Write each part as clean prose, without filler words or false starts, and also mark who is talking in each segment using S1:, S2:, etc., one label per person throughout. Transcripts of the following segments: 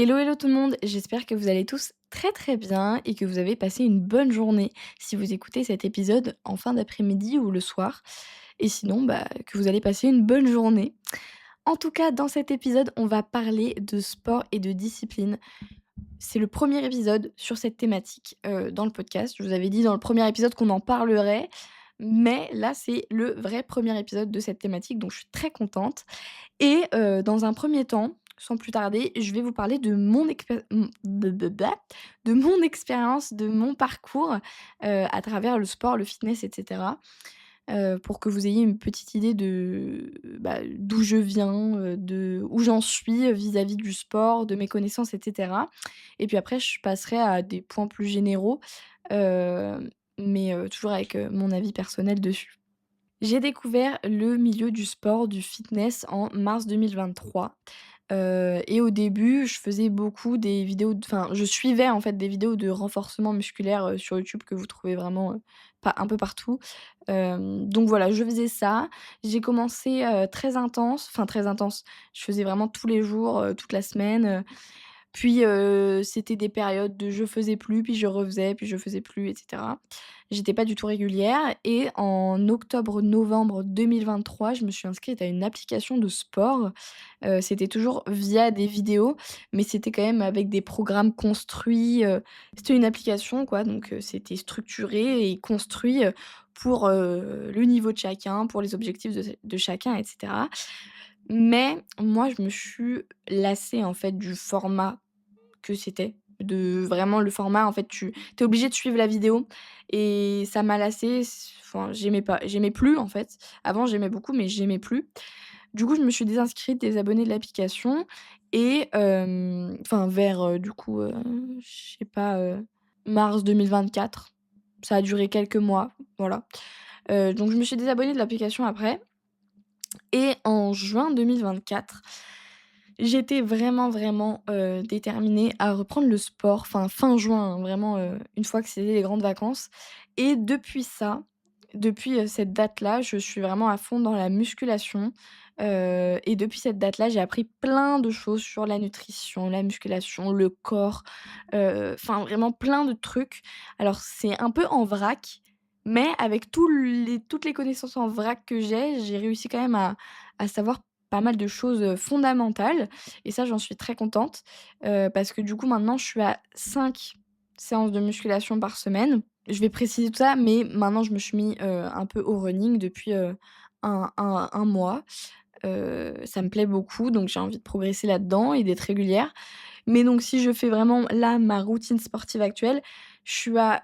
S1: Hello, hello tout le monde, j'espère que vous allez tous très très bien et que vous avez passé une bonne journée si vous écoutez cet épisode en fin d'après-midi ou le soir. Et sinon, que vous allez passer une bonne journée. En tout cas, dans cet épisode, on va parler de sport et de discipline. C'est le premier épisode sur cette thématique dans le podcast. Je vous avais dit dans le premier épisode qu'on en parlerait, mais là, c'est le vrai premier épisode de cette thématique, donc je suis très contente. Et dans un premier temps, sans plus tarder, je vais vous parler de mon de mon expérience, de mon parcours, à travers le sport, le fitness et cetera, pour que vous ayez une petite idée de, d'où je viens, de où j'en suis, vis-à-vis du sport, de mes connaissances et cetera. Et puis après, je passerai à des points plus généraux, mais toujours avec, mon avis personnel dessus. J'ai découvert le milieu du sport, du fitness en mars 2023, et au début, je faisais beaucoup des vidéos je suivais en fait des vidéos de renforcement musculaire, sur YouTube que vous trouvez vraiment, pas un peu partout. Donc voilà, je faisais ça. J'ai commencé, très intense, enfin très intense. Je faisais vraiment tous les jours, toute la semaine. Puis, c'était des périodes de je faisais plus, puis je refaisais, puis je faisais plus et cetera. J'étais pas du tout régulière et en octobre-novembre 2023, je me suis inscrite à une application de sport. C'était toujours via des vidéos, mais c'était quand même avec des programmes construits, c'était une application quoi, donc c'était structuré et construit, pour, le niveau de chacun, pour les objectifs de chacun et cetera. Mais moi, je me suis lassée en fait du format que c'était, de vraiment le format en fait tu es obligé de suivre la vidéo et ça m'a lassée, enfin j'aimais pas, j'aimais plus en fait. Avant j'aimais beaucoup mais j'aimais plus. Du coup, je me suis désinscrite des abonnés de l'application et enfin vers, du coup, je sais pas, mars 2024. Ça a duré quelques mois, voilà. Donc je me suis désabonnée de l'application après et en juin 2024, j'étais vraiment, vraiment, déterminée à reprendre le sport, enfin fin juin, hein, vraiment, une fois que c'était les grandes vacances et depuis ça, depuis, cette date-là, je suis vraiment à fond dans la musculation, et depuis cette date-là, j'ai appris plein de choses sur la nutrition, la musculation, le corps, enfin vraiment plein de trucs. Alors c'est un peu en vrac, mais avec toutes les connaissances en vrac que j'ai réussi quand même à savoir pas mal de choses, fondamentales et ça, j'en suis très contente, parce que du coup, maintenant, je suis à 5 séances de musculation par semaine. Je vais préciser tout ça, mais maintenant, je me suis mis, un peu au running depuis, un mois. Ça me plaît beaucoup, donc j'ai envie de progresser là-dedans et d'être régulière. Mais donc si je fais vraiment là, ma routine sportive actuelle, je suis à,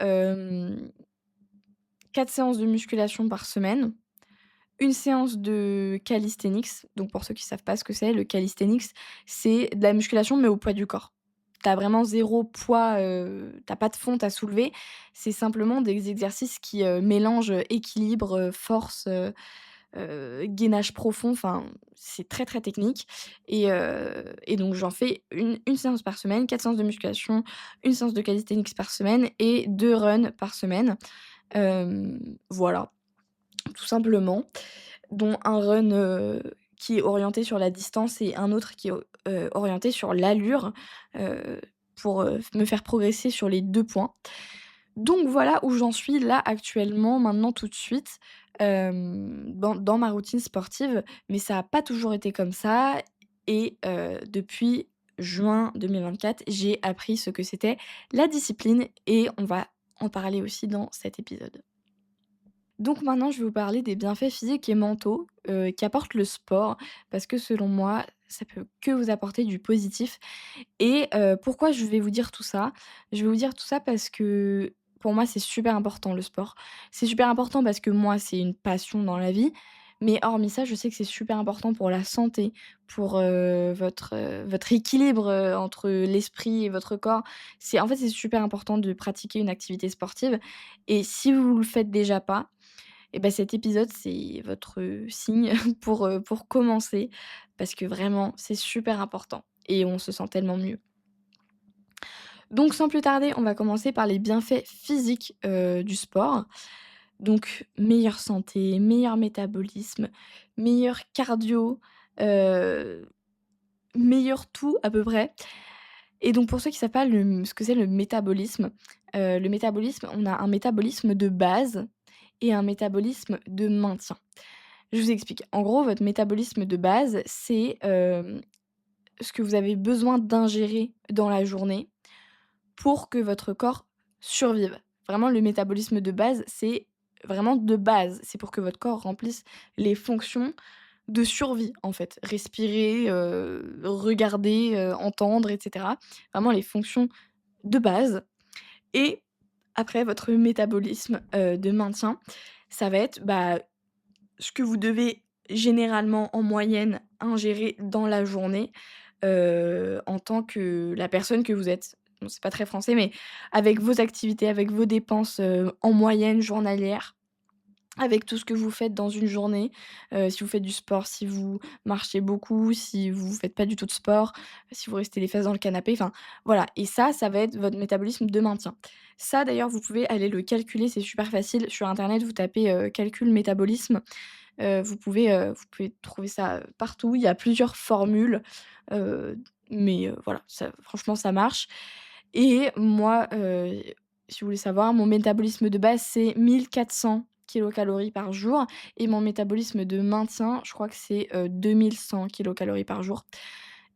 S1: 4 séances de musculation par semaine, une séance de calisthenics, donc pour ceux qui savent pas ce que c'est, le calisthenics, c'est de la musculation mais au poids du corps. Tu as vraiment zéro poids, tu pas de fonte à soulever, c'est simplement des exercices qui, mélangent, équilibre, force, gainage profond, enfin, c'est très, très technique et donc j'en fais une séance par semaine, 4 séances de musculation, une séance de calisthenics par semaine et 2 runs par semaine. Voilà, tout simplement, dont un run, qui est orienté sur la distance et un autre qui est orienté sur l'allure, pour, me faire progresser sur les 2 points. Donc voilà où j'en suis là actuellement, maintenant tout de suite, dans ma routine sportive, mais ça a pas toujours été comme ça et depuis juin 2024, j'ai appris ce que c'était la discipline et on va en parler aussi dans cet épisode. Donc maintenant, je vais vous parler des bienfaits physiques et mentaux, qu'apporte le sport parce que selon moi, ça peut que vous apporter du positif et pourquoi je vais vous dire tout ça? Je vais vous dire tout ça parce que pour moi, c'est super important le sport. C'est super important parce que moi, c'est une passion dans la vie, mais hormis ça, je sais que c'est super important pour la santé, pour, votre équilibre, entre l'esprit et votre corps. C'est super important de pratiquer une activité sportive et si vous le faites déjà pas, et bah, cet épisode, c'est votre, signe pour commencer parce que vraiment, c'est super important et on se sent tellement mieux. Donc sans plus tarder, on va commencer par les bienfaits physiques, du sport. Donc meilleure santé, meilleur métabolisme, meilleur cardio, heu, meilleur tout à peu près. Et donc pour ceux qui savent pas ce que c'est le métabolisme, on a un métabolisme de base et un métabolisme de maintien. Je vous explique. En gros, votre métabolisme de base, c'est, ce que vous avez besoin d'ingérer dans la journée pour que votre corps survive. Vraiment, le métabolisme de base, c'est vraiment de base. C'est pour que votre corps remplisse les fonctions de survie, en fait. Respirer, regarder, entendre et cetera. Vraiment les fonctions de base et après votre métabolisme, de maintien, ça va être, bah, ce que vous devez généralement, en moyenne, ingérer dans la journée, en tant que la personne que vous êtes. Bon, c'est pas très français, mais avec vos activités, avec vos dépenses, en moyenne journalières, avec tout ce que vous faites dans une journée, si vous faites du sport, si vous marchez beaucoup, si vous faites pas du tout de sport, si vous restez les fesses dans le canapé, enfin voilà et ça va être votre métabolisme de maintien. Ça d'ailleurs, vous pouvez aller le calculer, c'est super facile. Sur internet, vous tapez, calcul métabolisme, vous pouvez trouver ça, partout. Il y a plusieurs formules, heu, mais voilà, ça franchement ça marche et moi, si vous voulez savoir, mon métabolisme de base, c'est 1 400 kilocalories par jour et mon métabolisme de maintien, je crois que c'est, 2 100 kilocalories par jour.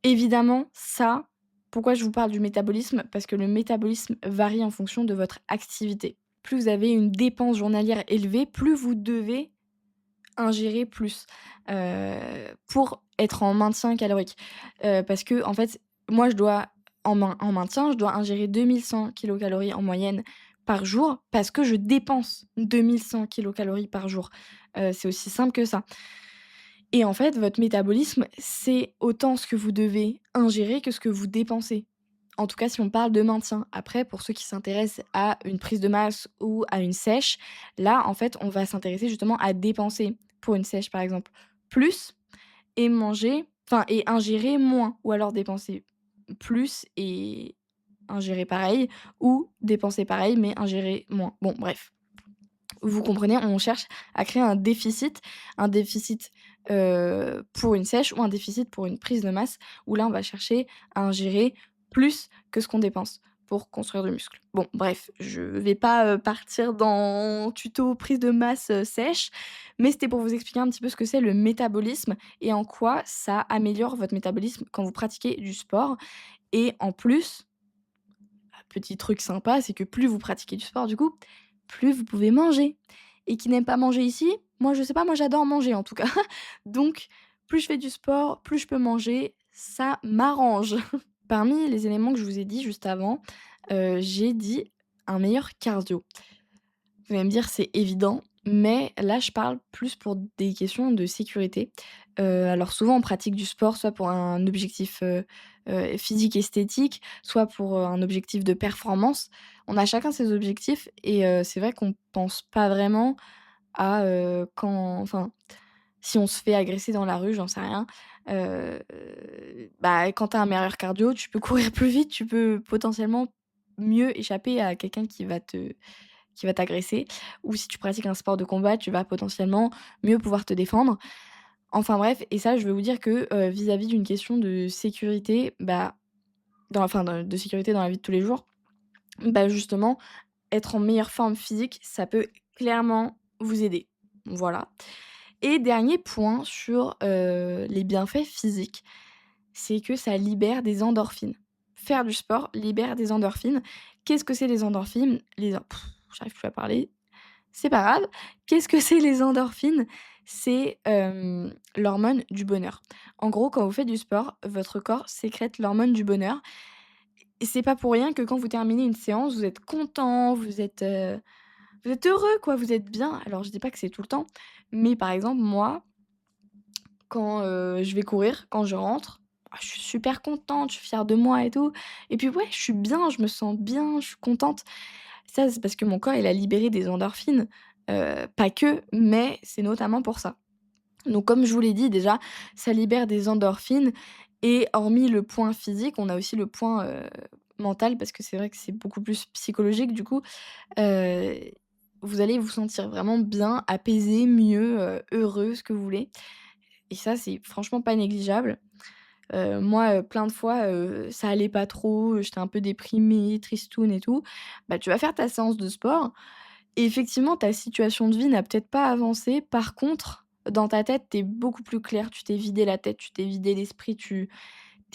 S1: Évidemment, ça, pourquoi je vous parle du métabolisme? Parce que le métabolisme varie en fonction de votre activité. Plus vous avez une dépense journalière élevée, plus vous devez ingérer plus, pour être en maintien calorique. Parce que en fait, moi je dois en maintien, je dois ingérer 2 100 kilocalories en moyenne par jour parce que je dépense 2 100 kilocalories par jour. C'est aussi simple que ça et en fait, votre métabolisme, c'est autant ce que vous devez ingérer que ce que vous dépensez. En tout cas, si on parle de maintien. Après, pour ceux qui s'intéressent à une prise de masse ou à une sèche, là, en fait, on va s'intéresser justement à dépenser pour une sèche, par exemple, plus et manger enfin et ingérer moins ou alors dépenser plus et ingérer pareil ou dépenser pareil mais ingérer moins. Bon, bref. Vous comprenez, on cherche à créer un déficit, pour une sèche ou un déficit pour une prise de masse, où là, on va chercher à ingérer plus que ce qu'on dépense pour construire du muscle. Bon, bref, je vais pas, partir dans tuto prise de masse, sèche, mais c'était pour vous expliquer un petit peu ce que c'est le métabolisme et en quoi ça améliore votre métabolisme quand vous pratiquez du sport et en plus, petit truc sympa, c'est que plus vous pratiquez du sport du coup, plus vous pouvez manger. Et qui n'aime pas manger ici, moi je sais pas, moi j'adore manger en tout cas. Donc plus je fais du sport, plus je peux manger, ça m'arrange. Parmi les éléments que je vous ai dit juste avant, j'ai dit un meilleur cardio. Vous allez me dire: «C'est évident», mais là, je parle plus pour des questions de sécurité. Alors souvent, on pratique du sport soit pour un objectif, physique esthétique, soit pour, un objectif de performance. On a chacun ses objectifs et c'est vrai qu'on pense pas vraiment à, quand enfin, si on se fait agresser dans la rue, j'en sais rien, heu, bah, quand tu as un meilleur cardio, tu peux courir plus vite, tu peux potentiellement mieux échapper à quelqu'un qui va t'agresser ou si tu pratiques un sport de combat, tu vas potentiellement mieux pouvoir te défendre. Enfin bref et ça, je veux vous dire que, vis-à-vis d'une question de sécurité, bah, de sécurité dans la vie de tous les jours, bah, justement, être en meilleure forme physique, ça peut clairement vous aider. Voilà et dernier point sur, les bienfaits physiques, c'est que ça libère des endorphines. Faire du sport libère des endorphines. Qu'est-ce que c'est les endorphines? J'arrive plus à parler. C'est pas grave. Qu'est-ce que c'est les endorphines? C'est, l'hormone du bonheur. En gros, quand vous faites du sport, votre corps sécrète l'hormone du bonheur et c'est pas pour rien que quand vous terminez une séance, vous êtes content, vous êtes heureux quoi, vous êtes bien. Alors je dis pas que c'est tout le temps, mais par exemple moi, quand, je vais courir, quand je rentre, je suis super contente, je suis fière de moi et tout et puis ouais, je suis bien, je me sens bien, je suis contente. Ça, c'est parce que mon corps, il a libéré des endorphines, pas que, mais c'est notamment pour ça. Donc comme je vous l'ai dit déjà, ça libère des endorphines et hormis le point physique, on a aussi le point, mental parce que c'est vrai que c'est beaucoup plus psychologique du coup. Heu, vous allez vous sentir vraiment bien, apaisé, mieux, heureux, ce que vous voulez et ça, c'est franchement pas négligeable. Moi, plein de fois, ça allait pas trop, j'étais un peu déprimée, tristoune et tout. Bah, tu vas faire ta séance de sport et effectivement, ta situation de vie n'a peut-être pas avancé. Par contre, dans ta tête, tu es beaucoup plus clair, tu t'es vidé la tête, tu t'es vidé l'esprit, tu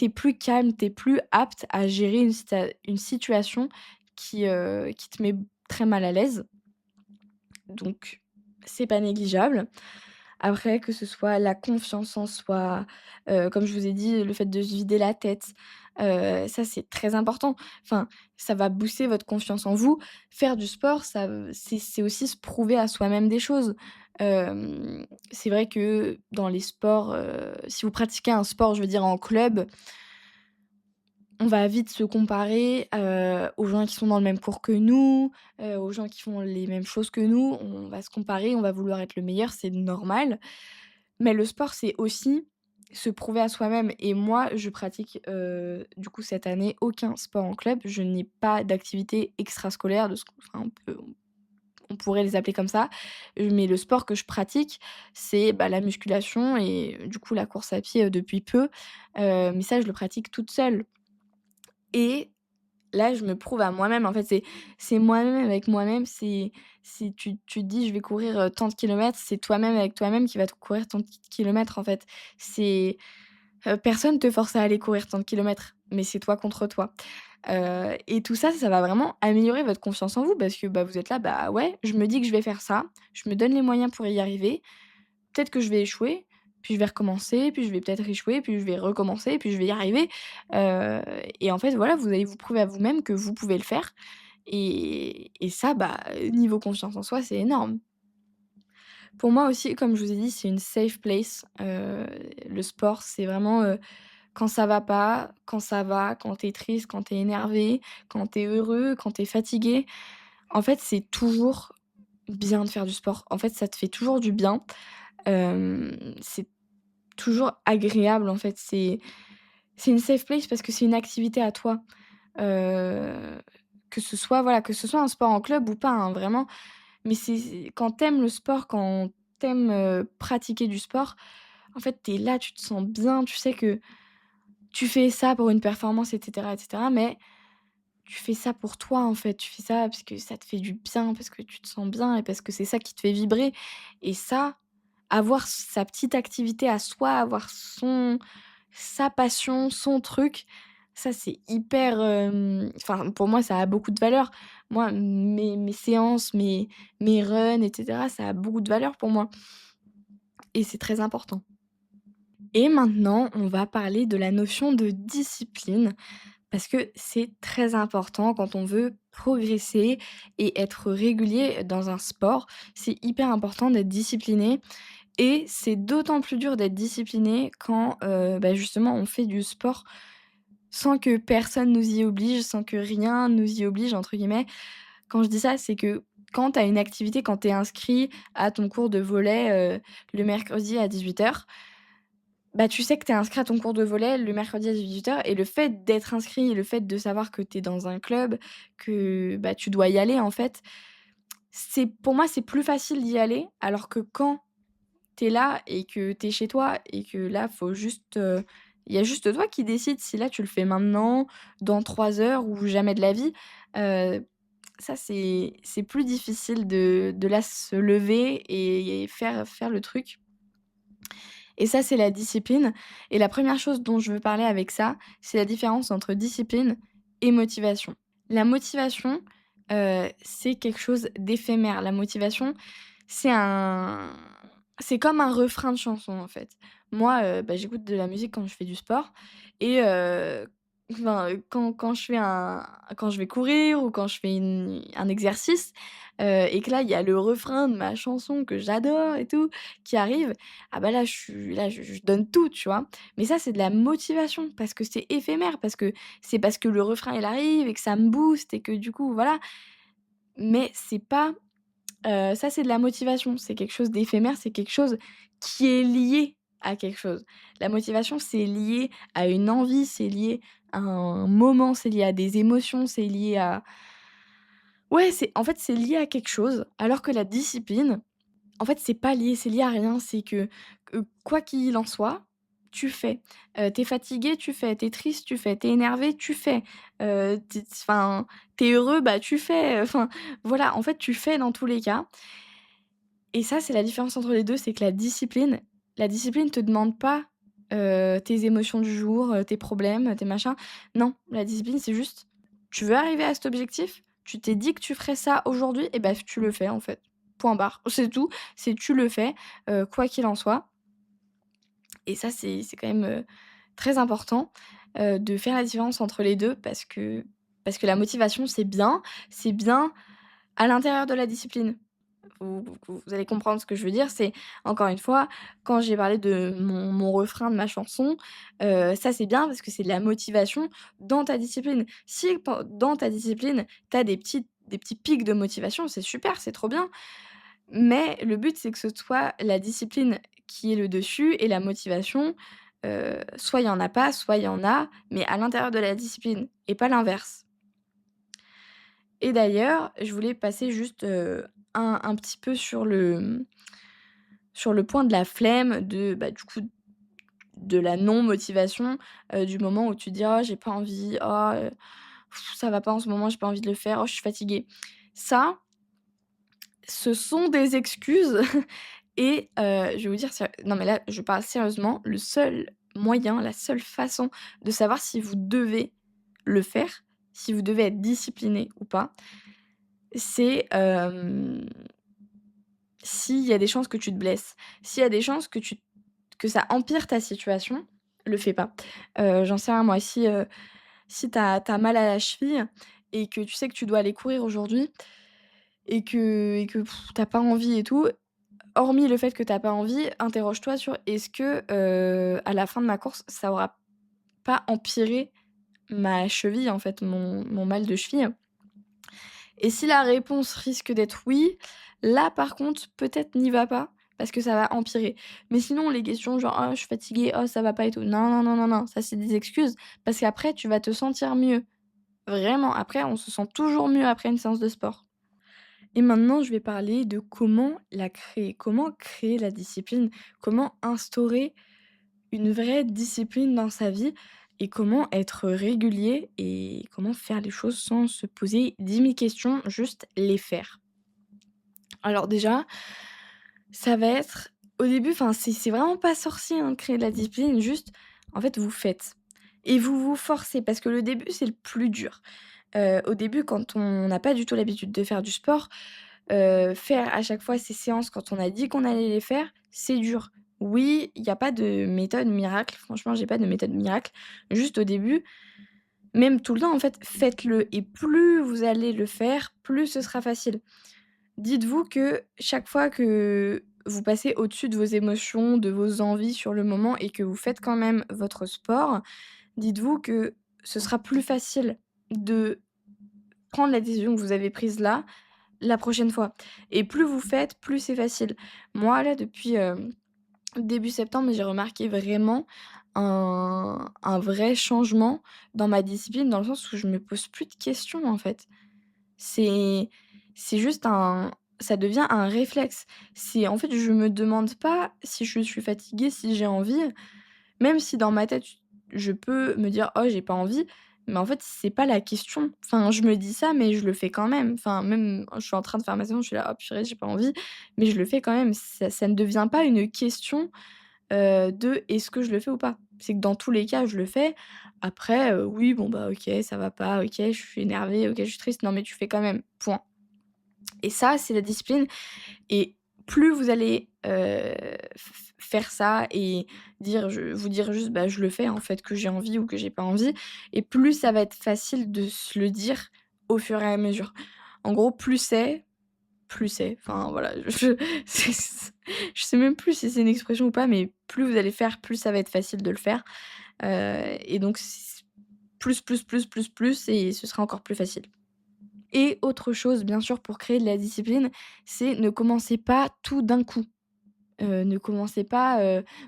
S1: es plus calme, tu es plus apte à gérer une situation qui te met très mal à l'aise. Donc c'est pas négligeable. Après, que ce soit la confiance en soi, comme je vous ai dit, le fait de se vider la tête, ça, c'est très important. Enfin, ça va booster votre confiance en vous. Faire du sport, ça c'est aussi se prouver à soi-même des choses. C'est vrai que dans les sports, si vous pratiquez un sport, je veux dire en club, on va vite se comparer, aux gens qui sont dans le même cours que nous, aux gens qui font les mêmes choses que nous. On va se comparer, on va vouloir être le meilleur, c'est normal. Mais le sport, c'est aussi se prouver à soi-même et moi, je pratique, du coup, cette année, aucun sport en club. Je n'ai pas d'activité extrascolaire de ce qu'on enfin, on pourrait les appeler comme ça. Mais le sport que je pratique, c'est, bah, la musculation et du coup, la course à pied, depuis peu. Mais ça, je le pratique toute seule et là, je me prouve à moi-même, en fait, c'est moi-même avec moi-même, c'est tu te dis: «Je vais courir, tant de kilomètres», c'est toi-même avec toi-même qui va te courir tant de kilomètres, en fait. C'est, personne te force à aller courir tant de kilomètres, mais c'est toi contre toi. Et tout ça, ça va vraiment améliorer votre confiance en vous parce que, bah, vous êtes là: «Bah, ouais, je me dis que je vais faire ça, je me donne les moyens pour y arriver. Peut-être que je vais échouer, puis je vais recommencer, puis je vais peut-être échouer, puis je vais recommencer, puis je vais y arriver». Heu et en fait, voilà, vous allez vous prouver à vous-même que vous pouvez le faire et ça, bah, niveau confiance en soi, c'est énorme. Pour moi aussi, comme je vous ai dit, c'est une safe place, le sport, c'est vraiment, quand ça va pas, quand ça va, quand tu es triste, quand tu es énervé, quand tu es heureux, quand tu es fatigué. En fait, c'est toujours bien de faire du sport. En fait, ça te fait toujours du bien. C'est toujours agréable, en fait. C'est une safe place parce que c'est une activité à toi. Heu, que ce soit, voilà, que ce soit un sport en club ou pas, hein, vraiment. Mais c'est quand t'aimes le sport, quand t'aimes pratiquer du sport, en fait, t'es là, tu te sens bien, tu sais que tu fais ça pour une performance et cetera, mais tu fais ça pour toi, en fait. Tu fais ça parce que ça te fait du bien, parce que tu te sens bien et parce que c'est ça qui te fait vibrer et ça, avoir sa petite activité à soi, avoir sa passion, son truc, ça c'est hyper, enfin pour moi ça a beaucoup de valeur. Moi, mes séances, mes runs et cetera, ça a beaucoup de valeur pour moi et c'est très important. Et maintenant, on va parler de la notion de discipline parce que c'est très important quand on veut progresser et être régulier dans un sport. C'est hyper important d'être discipliné et c'est d'autant plus dur d'être discipliné quand, bah, justement on fait du sport sans que personne nous y oblige, sans que rien «nous y oblige» entre guillemets. Quand je dis ça, c'est que quand tu as une activité, quand tu es inscrit à ton cours de volley, le mercredi à 18h, bah, tu sais que tu es inscrit à ton cours de volley le mercredi à 18h et le fait d'être inscrit et le fait de savoir que tu es dans un club, que, bah, tu dois y aller en fait, c'est pour moi, c'est plus facile d'y aller alors que quand tu es là et que tu es chez toi et que là, faut juste, il y a juste toi qui décides si là tu le fais maintenant, dans 3 heures ou jamais de la vie. Heu, Ça c'est plus difficile de là se lever et faire le truc et ça, c'est la discipline et la première chose dont je veux parler avec ça, c'est la différence entre discipline et motivation. La motivation, c'est quelque chose d'éphémère. La motivation, c'est un c'est comme un refrain de chanson, en fait. Moi, bah, j'écoute de la musique quand je fais du sport et enfin, quand je vais courir ou quand je fais un exercice, et que là, il y a le refrain de ma chanson que j'adore et tout qui arrive, ah bah, là, je donne tout, tu vois? Mais ça, c'est de la motivation parce que c'est éphémère, parce que le refrain, il arrive et que ça me booste et que du coup, voilà. Mais c'est pas, ça, c'est de la motivation, c'est quelque chose d'éphémère, c'est quelque chose qui est lié à quelque chose. La motivation, c'est lié à une envie, c'est lié à un moment, c'est lié à des émotions, c'est lié à ouais, c'est lié à quelque chose, alors que la discipline, en fait, c'est pas lié, c'est lié à rien. C'est que quoi qu'il en soit, tu fais. Tu fatigué, tu fais. T'es triste, tu fais. T'es énervé, tu fais. Tu enfin, tu heureux, bah, tu fais. Enfin, voilà, en fait, tu fais dans tous les cas et ça, c'est la différence entre les 2, c'est que la discipline te demande pas, tes émotions du jour, tes problèmes, tes machins. Non, la discipline, c'est juste, tu veux arriver à cet objectif, tu t'es dit que tu ferais ça aujourd'hui et bah, tu le fais, en fait. Point barre. C'est tout, c'est tu le fais, quoi qu'il en soit et ça, c'est quand même, très important, de faire la différence entre les 2 parce que la motivation, c'est bien à l'intérieur de la discipline. Vous allez comprendre ce que je veux dire. C'est encore une fois, quand j'ai parlé de mon refrain de ma chanson, ça c'est bien parce que c'est de la motivation dans ta discipline. Si dans ta discipline, tu as des petits pics de motivation, c'est super, c'est trop bien. Mais le but, c'est que ce soit la discipline qui est le dessus et la motivation, soit il y en a pas, soit il y en a, mais à l'intérieur de la discipline et pas l'inverse. Et d'ailleurs, je voulais passer juste, un petit peu sur le point de la flemme, du coup, de la non-motivation, du moment où tu dis: «Oh j'ai pas envie, oh, ça va pas en ce moment, j'ai pas envie de le faire, oh je suis fatiguée». Ça, ce sont des excuses et je vais vous dire non mais là, je parle sérieusement, le seul moyen, la seule façon de savoir si vous devez le faire, si vous devez être discipliné ou pas, c'est, s'il y a des chances que tu te blesses, s'il y a des chances que ça empire ta situation, le fais pas. J'en sais rien moi, si tu as mal à la cheville et que tu sais que tu dois aller courir aujourd'hui et que tu pas envie et tout, hormis le fait que tu pas envie, interroge-toi sur est-ce que, à la fin de ma course, ça aura pas empiré ma cheville, en fait, mon mal de cheville? Et si la réponse risque d'être oui, là par contre, peut-être n'y va pas, parce que ça va empirer. Mais sinon les questions genre: «Oh je suis fatiguée, oh ça va pas et tout», non, non, non, non, non, ça c'est des excuses, parce qu'après tu vas te sentir mieux. Vraiment, après on se sent toujours mieux après une séance de sport. Et maintenant je vais parler de comment la créer. Comment créer la discipline? Comment instaurer une vraie discipline dans sa vie? Et comment être régulier et comment faire les choses sans se poser 10 000 questions, juste les faire? Alors déjà, ça va être au début, enfin, c'est vraiment pas sorcier, hein, de créer de la discipline, juste, en fait, vous faites et vous vous forcez parce que le début, c'est le plus dur. Au début, quand on n'a pas du tout l'habitude de faire du sport, faire à chaque fois ces séances quand on a dit qu'on allait les faire, c'est dur. Oui, il y a pas de méthode miracle, franchement, j'ai pas de méthode miracle. Juste au début, même tout le temps, en fait, faites-le et plus vous allez le faire, plus ce sera facile. Dites-vous que chaque fois que vous passez au-dessus de vos émotions, de vos envies sur le moment et que vous faites quand même votre sport, dites-vous que ce sera plus facile de prendre la décision que vous avez prise là, la prochaine fois et plus vous faites, plus c'est facile. Moi là depuis, début septembre, j'ai remarqué vraiment un vrai changement dans ma discipline, dans le sens où je me pose plus de questions en fait. C'est c'est juste un ça devient un réflexe. C'est en fait, je me demande pas si je suis fatiguée, si j'ai envie, même si dans ma tête, je peux me dire: «Oh, j'ai pas envie», mais en fait, c'est pas la question. Enfin, je me dis ça, mais je le fais quand même. Enfin, même je suis en train de faire ma séance, je suis là: «Oh purée, j'ai pas envie», mais je le fais quand même. Ça ne devient pas une question, de: «Est-ce que je le fais ou pas?» C'est que dans tous les cas, je le fais. Après, oui, bon, bah, OK, ça va pas, OK, je suis énervée, OK, je suis triste. Non, mais tu fais quand même, point. Et ça, c'est la discipline et plus vous allez, faire ça et vous dire juste: «Bah, je le fais, en fait, que j'ai envie ou que j'ai pas envie» et plus ça va être facile de se le dire au fur et à mesure. En gros, plus c'est. Enfin, voilà, c'est je sais même plus si c'est une expression ou pas, mais plus vous allez faire, plus ça va être facile de le faire, et donc plus et ce sera encore plus facile. Et autre chose, bien sûr, pour créer de la discipline, c'est ne commencez pas tout d'un coup. Ne commencez pas,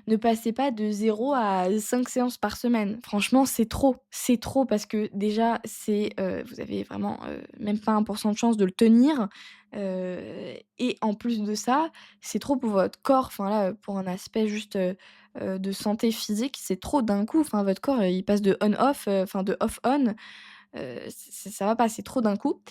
S1: ne passez pas de 0 à 5 séances par semaine. Franchement, c'est trop parce que déjà vous avez vraiment, même pas 1 de chance de le tenir, et en plus de ça, c'est trop pour votre corps. Enfin là, pour un aspect juste, de santé physique, c'est trop d'un coup. Enfin votre corps, il passe de on-off, enfin de off-on, ça va pas, c'est trop d'un coup.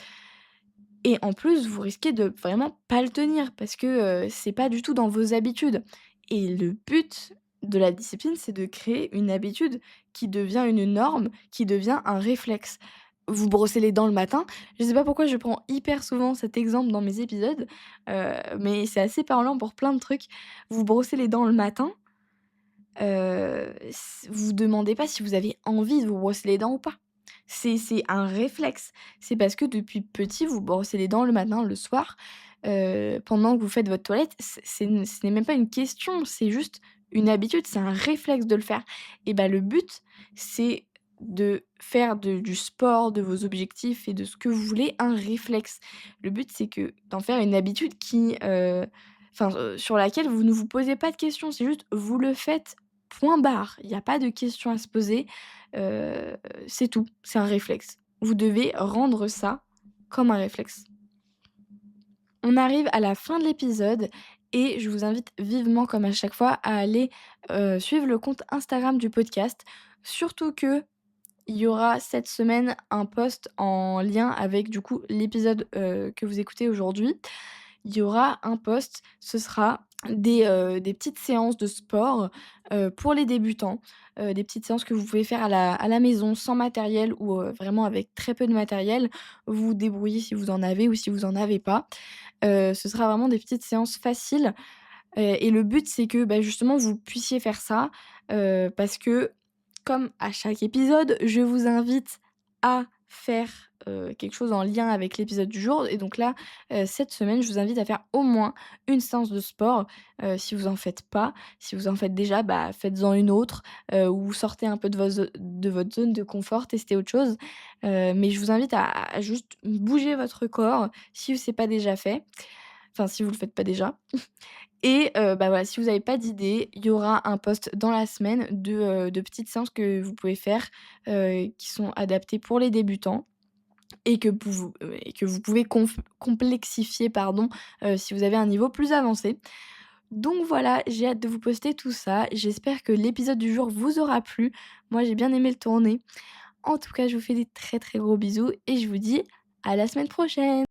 S1: Et en plus, vous risquez de vraiment pas le tenir parce que, c'est pas du tout dans vos habitudes. Et le but de la discipline, c'est de créer une habitude qui devient une norme, qui devient un réflexe. Vous brossez les dents le matin, je sais pas pourquoi je prends hyper souvent cet exemple dans mes épisodes, mais c'est assez parlant pour plein de trucs. Vous brossez les dents le matin, vous demandez pas si vous avez envie de vous brosser les dents ou pas. C'est un réflexe. C'est parce que depuis petit, vous brossez les dents le matin, le soir, pendant que vous faites votre toilette. Ce n'est même pas une question, c'est juste une habitude, c'est un réflexe de le faire. Et bah, le but, c'est de faire du sport, de vos objectifs et de ce que vous voulez, un réflexe. Le but, c'est que d'en faire une habitude sur laquelle vous ne vous posez pas de questions, c'est juste vous le faites. Point barre, il y a pas de questions à se poser, heu, c'est tout, c'est un réflexe. Vous devez rendre ça comme un réflexe. On arrive à la fin de l'épisode et je vous invite vivement, comme à chaque fois, à aller, suivre le compte Instagram du podcast. Surtout qu'il y aura cette semaine un post en lien avec, du coup, l'épisode, que vous écoutez aujourd'hui. Il y aura un post, ce sera des petites séances de sport, pour les débutants, des petites séances que vous pouvez faire à la maison sans matériel ou, vraiment avec très peu de matériel. Vous vous débrouillez si vous en avez ou si vous en avez pas. Ce sera vraiment des petites séances faciles, et le but c'est que, bah, justement vous puissiez faire ça, parce que comme à chaque épisode, je vous invite à faire, quelque chose en lien avec l'épisode du jour et donc là, cette semaine, je vous invite à faire au moins une séance de sport. Si vous en faites pas, si vous en faites déjà, bah, faites-en une autre, ou sortez un peu de votre zone de confort, testez autre chose. Mais je vous invite à juste bouger votre corps si c'est pas déjà fait, enfin si vous le faites pas déjà. Et bah, voilà, si vous avez pas d'idée, il y aura un post dans la semaine de petites séances que vous pouvez faire, qui sont adaptées pour les débutants et que vous pouvez complexifier, pardon, si vous avez un niveau plus avancé. Donc voilà, j'ai hâte de vous poster tout ça. J'espère que l'épisode du jour vous aura plu. Moi, j'ai bien aimé le tourner. En tout cas, je vous fais des très, très gros bisous et je vous dis à la semaine prochaine.